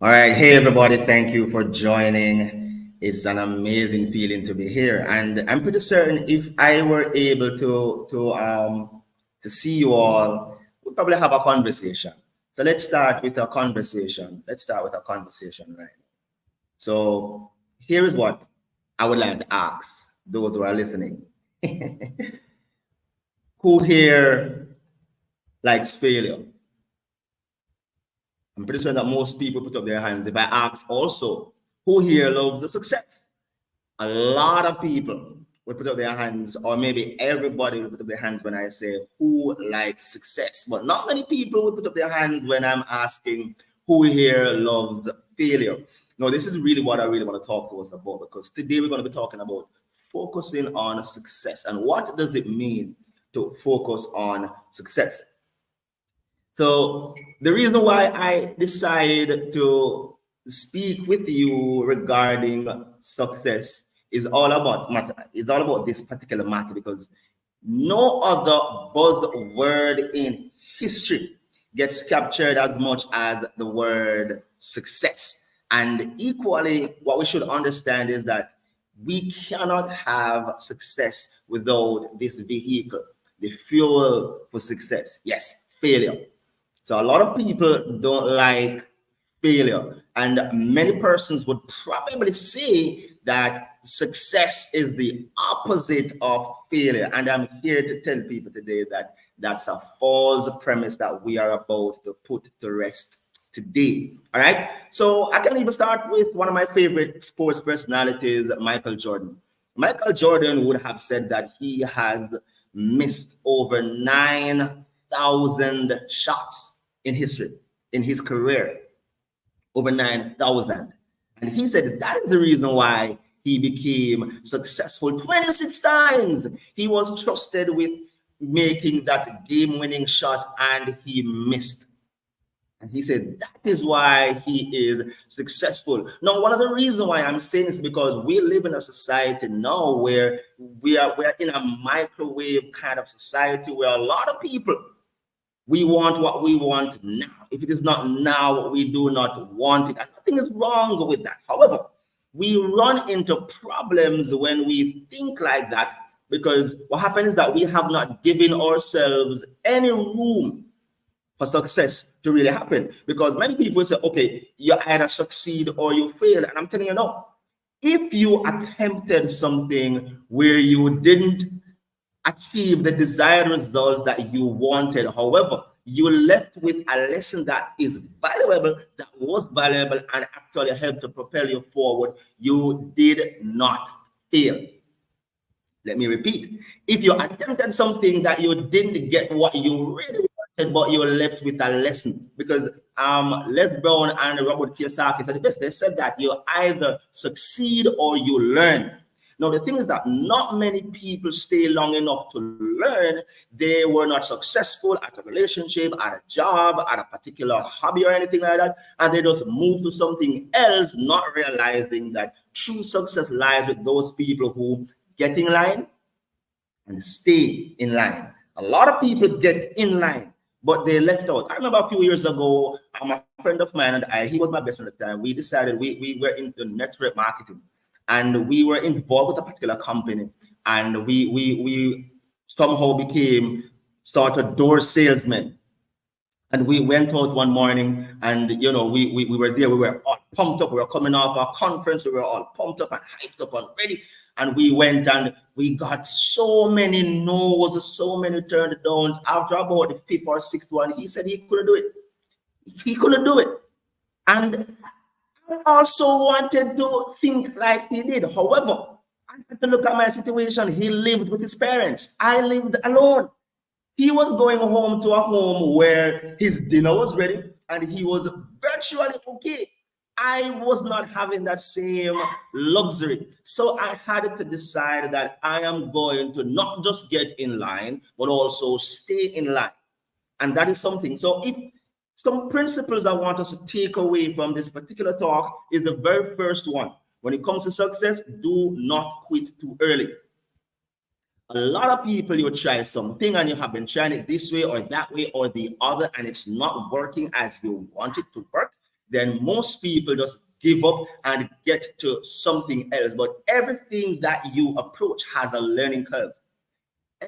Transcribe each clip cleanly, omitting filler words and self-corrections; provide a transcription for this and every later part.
All right, hey everybody, thank you for joining. It's an amazing feeling to be here, and I'm pretty certain if I were able to see you all, we'll probably have a conversation. So let's start with a conversation. Let's start with a conversation, right? So here is what I would like to ask those who are listening: Who here likes failure? I'm pretty sure that most people put up their hands. If I ask also, who here loves the success? A lot of people would put up their hands, or maybe everybody would put up their hands when I say who likes success. But not many people would put up their hands when I'm asking who here loves failure. No, this is really what I really want to talk to us about, because today we're going to be talking about focusing on success and what does it mean to focus on success. So the reason why I decided to speak with you regarding success is all about matter. It's all about this particular matter because no other buzzword in history gets captured as much as the word success. And equally, what we should understand is that we cannot have success without this vehicle, the fuel for success. Yes, failure. So a lot of people don't like failure, and many persons would probably say that success is the opposite of failure. And I'm here to tell people today that that's a false premise that we are about to put to rest today. All right. So I can even start with one of my favorite sports personalities, Michael Jordan. Michael Jordan would have said that he has missed over 9,000 shots in history, in his career, over 9,000. And he said that is the reason why he became successful 26 times. He was trusted with making that game winning shot and he missed. And he said that is why he is successful. Now, one of the reasons why I'm saying this is because we live in a society now where we're in a microwave kind of society where a lot of people, we want what we want now. If it is not now, we do not want it. And nothing is wrong with that. However, we run into problems when we think like that because what happens is that we have not given ourselves any room for success to really happen. Because many people say, okay, you either succeed or you fail. And I'm telling you, no. If you attempted something where you didn't achieve the desired results that you wanted, however, you left with a lesson that is valuable, that was valuable, and actually helped to propel you forward, you did not fail. Let me repeat. If you attempted something that you didn't get what you really wanted, but you left with a lesson, because Les Brown and Robert Kiyosaki said the best. They said that you either succeed or you learn. Now, the thing is that not many people stay long enough to learn. They were not successful at a relationship, at a job, at a particular hobby or anything like that. And they just move to something else, not realizing that true success lies with those people who get in line and stay in line. A lot of people get in line, but they left out. I remember a few years ago, a friend of mine and I, he was my best friend at the time. We decided we were into network marketing and we were involved with a particular company, and we somehow became started door salesmen. And we went out one morning and, we were there. We were all pumped up. We were coming off our conference. We were all pumped up and hyped up and ready. And we went and we got so many no's, so many turned downs. After about the fifth or sixth one, he said he couldn't do it. He couldn't do it. And I also wanted to think like he did. However, I had to look at my situation. He lived with his parents. I lived alone. He was going home to a home where his dinner was ready and he was virtually okay. I was not having that same luxury. So I had to decide that I am going to not just get in line, but also stay in line. And that is something. So if some principles I want us to take away from this particular talk is the very first one. When it comes to success, do not quit too early. A lot of people, you try something and you have been trying it this way or that way or the other, and it's not working as you want it to work. then most people just give up and get to something else. But everything that you approach has a learning curve.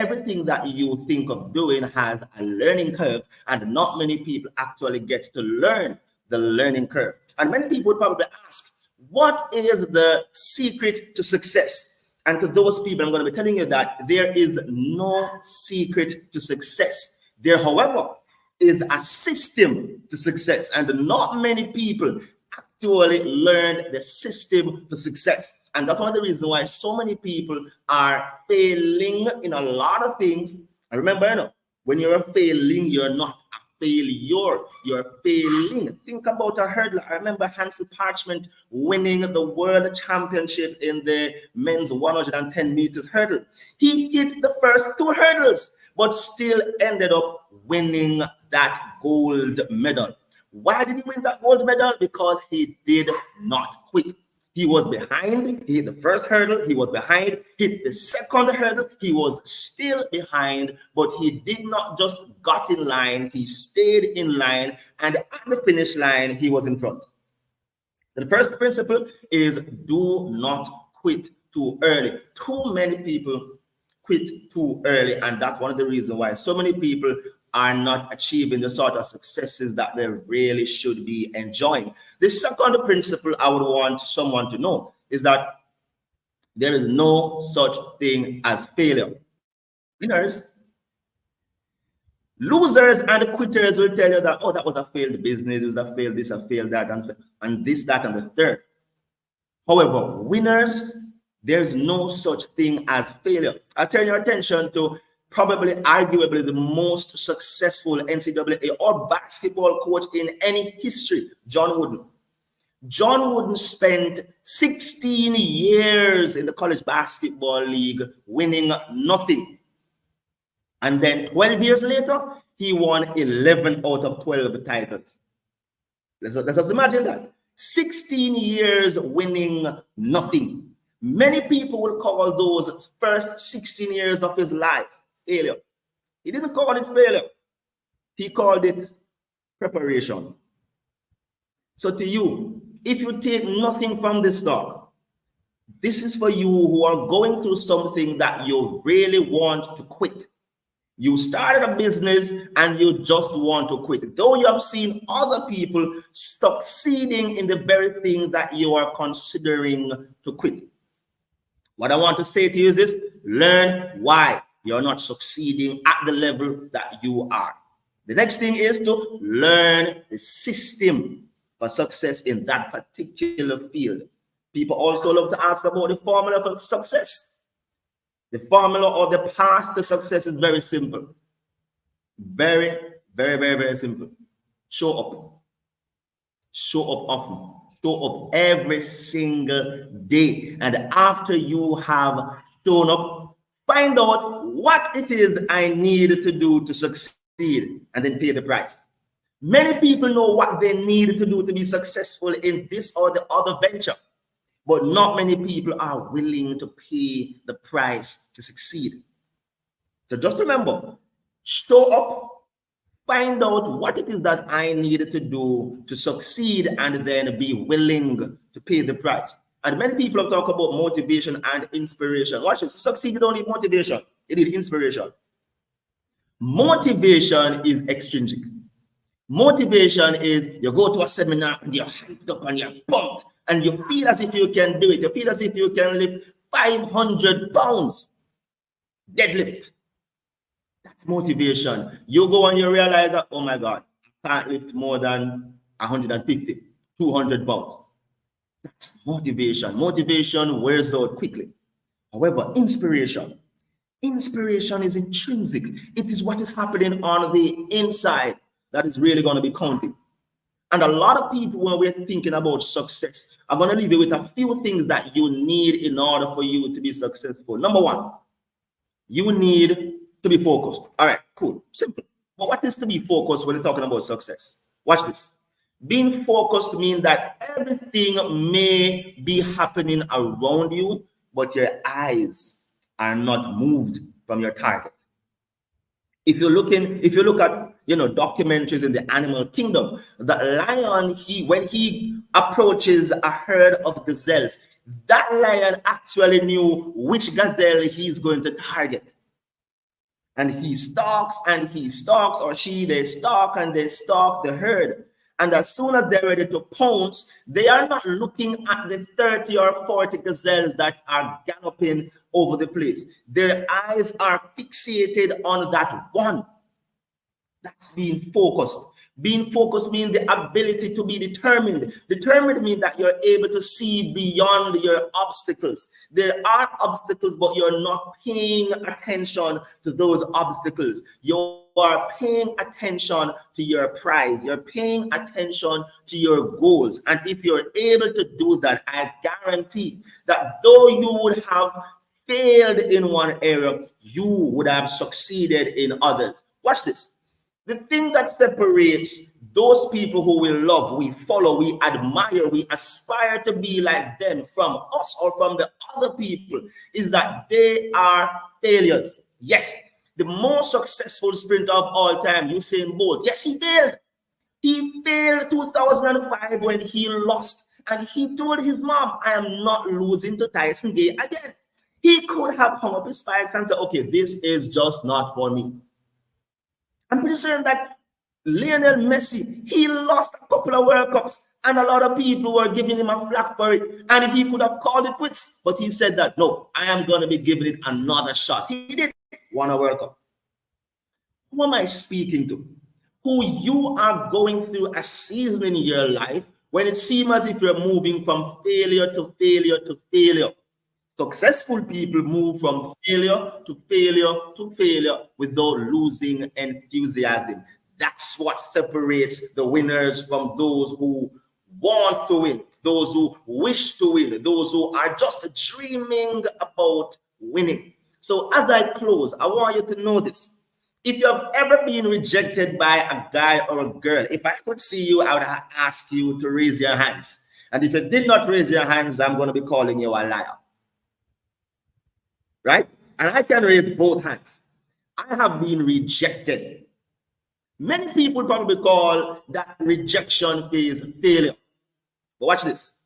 Everything that you think of doing has a learning curve, and not many people actually get to learn the learning curve. And many people would probably ask, what is the secret to success? And to those people, I'm going to be telling you that there is no secret to success. There, however, is a system to success, and not many people actually learn the system for success. And that's one of the reasons why so many people are failing in a lot of things. And remember, when you're failing, you're not a failure, you're failing. Think about a hurdler. I remember Hansel Parchment winning the world championship in the men's 110 meters hurdle. He hit the first two hurdles, but still ended up winning that gold medal. Why did he win that gold medal? Because he did not quit. He was behind, he hit the first hurdle, he was behind, hit the second hurdle, he was still behind, but he did not just got in line, he stayed in line, and at the finish line, he was in front. The first principle is do not quit too early. Too many people quit too early, and that's one of the reasons why so many people are not achieving the sort of successes that they really should be enjoying. The second principle I would want someone to know is that there is no such thing as failure. Winners, losers and quitters will tell you that, oh, that was a failed business, it was a failed this, a failed that, and this, that, and the third. However, winners, there's no such thing as failure. I turn your attention to probably arguably the most successful NCAA or basketball coach in any history, John Wooden. John Wooden spent 16 years in the college basketball league winning nothing. And then 12 years later, he won 11 out of 12 titles. Let's just imagine that. 16 years winning nothing. Many people will call those first 16 years of his life failure. He didn't call it failure. He called it preparation. So to you, if you take nothing from this talk, this is for you who are going through something that you really want to quit. You started a business and you just want to quit. Though you have seen other people succeeding in the very thing that you are considering to quit. What I want to say to you is this: learn why you're not succeeding at the level that you are. The next thing is to learn the system for success in that particular field. People also love to ask about the formula for success. The formula or the path to success is very simple. Very, very, very, very simple. Show up. Show up often. Show up every single day. And after you have shown up, find out what it is I need to do to succeed, and then pay the price. Many people know what they need to do to be successful in this or the other venture, but not many people are willing to pay the price to succeed. So just remember, show up, find out what it is that I need to do to succeed, and then be willing to pay the price. And many people have talked about motivation and inspiration. Watch it. To succeed, you don't need motivation. You need inspiration. Motivation is extrinsic. Motivation is you go to a seminar and you're hyped up and you're pumped and you feel as if you can do it. You feel as if you can lift 500 pounds deadlift. That's motivation. You go and you realize that, oh my God, I can't lift more than 150, 200 pounds. That's motivation. Motivation wears out quickly. However, inspiration is intrinsic. It is what is happening on the inside that is really going to be counting. And a lot of people, when we're thinking about success, I'm going to leave you with a few things that you need in order for you to be successful. Number one, you need to be focused. All right, cool, simple. But what is to be focused when you're talking about success? Watch this. Being focused means that everything may be happening around you, but your eyes are not moved from your target. If you look at documentaries in the animal kingdom. The lion, when he approaches a herd of gazelles, that lion actually knew which gazelle he's going to target. And he stalks and he stalks, or they stalk and they stalk the herd. And as soon as they're ready to pounce, they are not looking at the 30 or 40 gazelles that are galloping over the place. Their eyes are fixated on that one. That's being focused. Being focused means the ability to be determined. Determined means that you're able to see beyond your obstacles. There are obstacles, but you're not paying attention to those obstacles. You are paying attention to your prize. You're paying attention to your goals. And if you're able to do that, I guarantee that though you would have failed in one area, you would have succeeded in others. Watch this. The thing that separates those people who we love, we follow, we admire, we aspire to be like them from us or from the other people is that they are failures. Yes, the most successful sprinter of all time, Usain Bolt, yes, he failed. He failed 2005 when he lost, and he told his mom, I am not losing to Tyson Gay again. He could have hung up his spikes and said, okay, this is just not for me. I'm pretty certain that Lionel Messi, he lost a couple of World Cups and a lot of people were giving him a flack for it, and he could have called it quits, but he said that, no, I am going to be giving it another shot. He did won a World Cup. Who am I speaking to? Who you are going through a season in your life when it seems as if you're moving from failure to failure to failure. Successful people move from failure to failure to failure without losing enthusiasm. That's what separates the winners from those who want to win, those who wish to win, those who are just dreaming about winning. So as I close, I want you to know this. If you have ever been rejected by a guy or a girl, if I could see you, I would ask you to raise your hands. And if you did not raise your hands, I'm going to be calling you a liar. Right? And I can raise both hands. I have been rejected. Many people probably call that rejection phase failure. But watch this.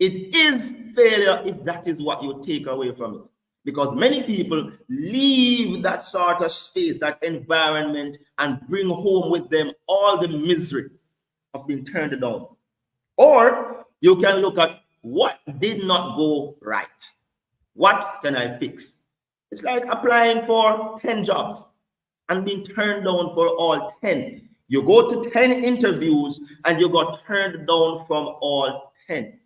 It is failure if that is what you take away from it. Because many people leave that sort of space, that environment, and bring home with them all the misery of being turned down. Or you can look at what did not go right. What can I fix? It's like applying for 10 jobs and being turned down for all 10. You go to 10 interviews and you got turned down from all 10.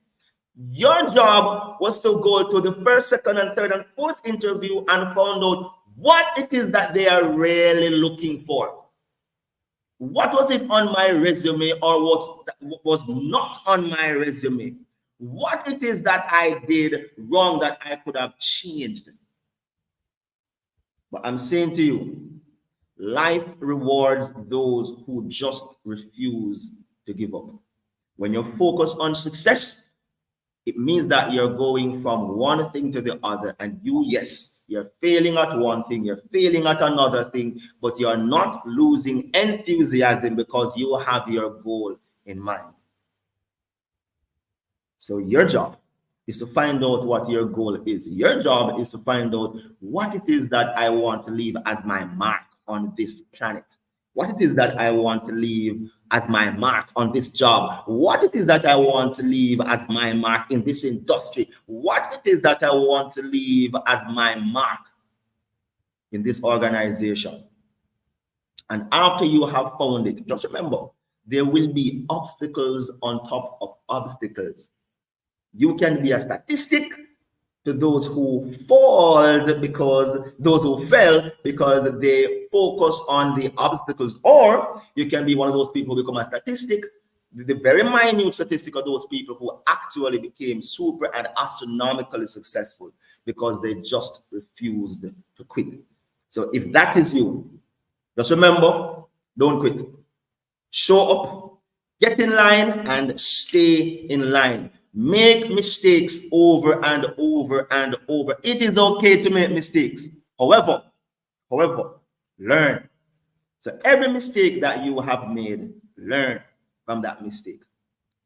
Your job was to go to the first, second, and third, and fourth interview and find out what it is that they are really looking for. What was it on my resume or was not on my resume? What it is that I did wrong that I could have changed. But I'm saying to you, life rewards those who just refuse to give up. When you're focused on success, it means that you're going from one thing to the other, and you're failing at one thing, you're failing at another thing, but you're not losing enthusiasm because you have your goal in mind. So your job is to find out what your goal is. Your job is to find out what it is that I want to leave as my mark on this planet. What it is that I want to leave as my mark on this job. What it is that I want to leave as my mark in this industry. What it is that I want to leave as my mark in this organization. And after you have found it, just remember, there will be obstacles on top of obstacles. You can be a statistic to those who fell because they focus on the obstacles, or you can be one of those people who become a statistic, the very minute statistic of those people who actually became super and astronomically successful because they just refused to quit. So if that is you, just remember, don't quit. Show up, get in line, and stay in line. Make mistakes over and over and over. It is okay to make mistakes. However, learn. So every mistake that you have made, learn from that mistake.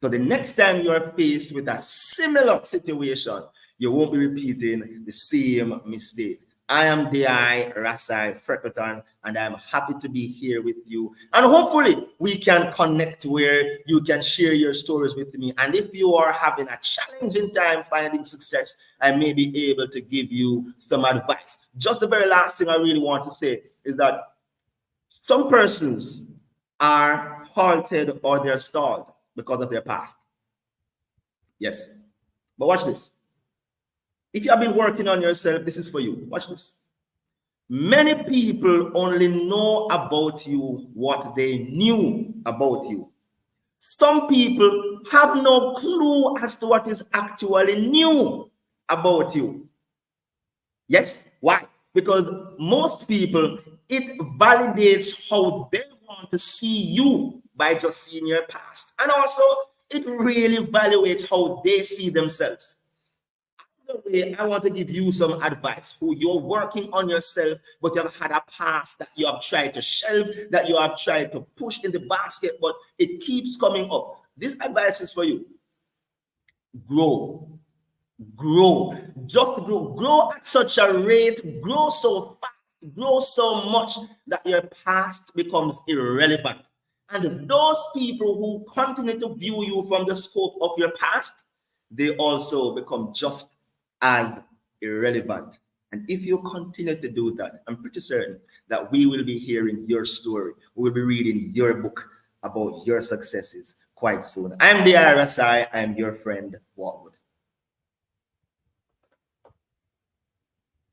So the next time you're faced with a similar situation, you won't be repeating the same mistake. I am Dei Rasi Freckleton, and I'm happy to be here with you. And hopefully, we can connect where you can share your stories with me. And if you are having a challenging time finding success, I may be able to give you some advice. Just the very last thing I really want to say is that some persons are halted or they're stalled because of their past. Yes. But watch this. If you have been working on yourself, this is for you. Watch this. Many people only know about you what they knew about you. Some people have no clue as to what is actually new about you. Yes. Why? Because most people, it validates how they want to see you by just seeing your past. And also, it really evaluates how they see themselves. Way, I want to give you some advice who you're working on yourself, but you have had a past that you have tried to shelve, that you have tried to push in the basket, but it keeps coming up. This advice is for you. Grow. Grow. Just grow. Grow at such a rate, grow so fast, grow so much that your past becomes irrelevant. And those people who continue to view you from the scope of your past, they also become just as irrelevant. And if you continue to do that, I'm pretty certain that we will be hearing your story. We will be reading your book about your successes quite soon. I'm Dei Rasi. I'm your friend, Walwood.